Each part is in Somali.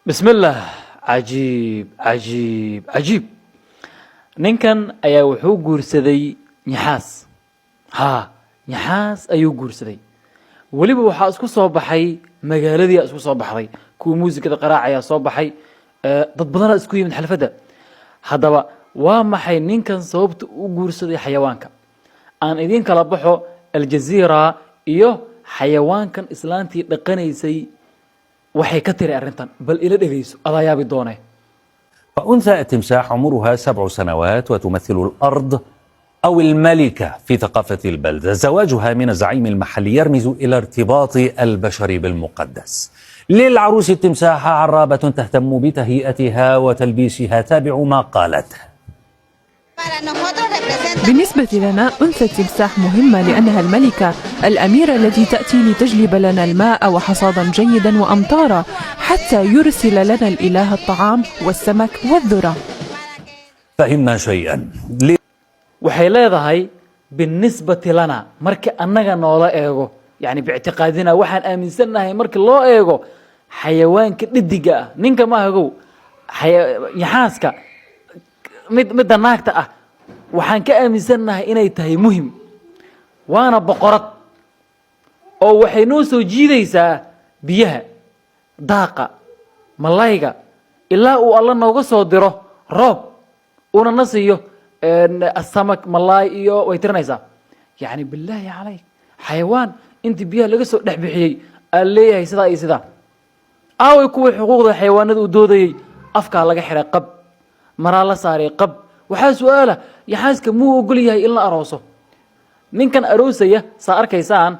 بسم الله. عجيب عجيب عجيب. ninkan ayaa wuxuu guursaday nyaxaas. nyaxaas ayuu guursaday. weliba waxaa isku soo baxay magaaladii isku soo baxday kuwa muusikada qaraacaya soo baxay dad badan isku yimid xalfada. haddaba waa maxay ninkan sababta uu guursaday xayawaanka? aan idin kala baxo aljazeera iyo xayawaankan islaantii dhaqanaysay waxay ka tiri arrintan bal ila dhageyso adaa yaabi doonay. فأنثى التمساح عمرها 7 سنوات وتمثل الأرض أو الملكة في ثقافة البلدة. زواجها من الزعيم المحلي يرمز إلى ارتباط البشر بالمقدس. للعروس التمساح عرابة تهتم بتهيئتها وتلبيسها. تابعوا ما قالت. بالنسبة لنا أنثى التمساح مهمة لأنها الملكة الأميرة التي تأتي لتجلب لنا الماء وحصادا جيدا وأمطارا حتى يرسل لنا الإله الطعام والسمك والذرة. فهمنا شيئا. waxay leedahay بالنسبة لنا marka annaga noola eego yani biictiqaadina waxaan aaminsanahay marka loo eego xayawaanka dhidiga ah ninka ma hagow nyaxaaska midda naagta ah waxaan ka aaminsanahay inay tahay muhim waana boqorad oo waxay noo soo jiidaysaa biyaha daaqa malayga ilaa uu alla nooga soo diro roob una nasiyo السمك ملاي iyo way tirinaysaa yani billahi alayk xayawaan intii biyaha laga soo dhaxbixiyay alleeyahay sida ay sida aaway kuwa xuquuqda xayawaanada u doodayay afka laga xiray qab maraa la saaray qab waxa su'aala yaxaaska muu ogol yahay in la arooso ninkan aroosaya saa arkaysaan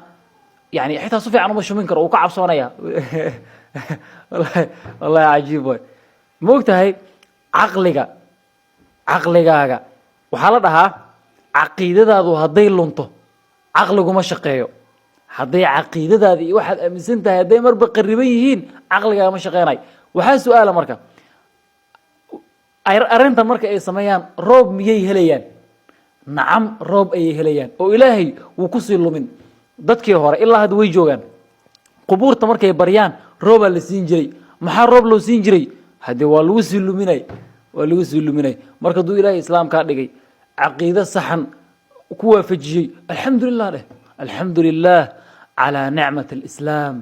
yani xitaa si fiican uma shumin karo uu ka cabsoonaya wallahi ajiib way moogtahay caqligaaga waxaa la dhahaa caqiidadaadu hadday lunto caqligu ma shaqeeyo hadday caqiidadaada iyo waxaad aaminsan tahay hadday marba qariban yihiin caqligaaga ma shaqeynayo waxaa su'aala marka arrintan marka ay sameeyaan roob miyay helayaan nacam roob ayay helayaan oo ilaahay wuu ku sii lumin dadkii hore ilaa hadda way joogaan qubuurta markay baryaan roobaa la siin jiray maxaa roob loo siin jiray haddee waa lagu sii luminay marka duu ilaahay islaamkaa dhigay caqiido saxan ku waafajiyey alxamdulilah dheh alxamdulilah calaa nicmat alislaam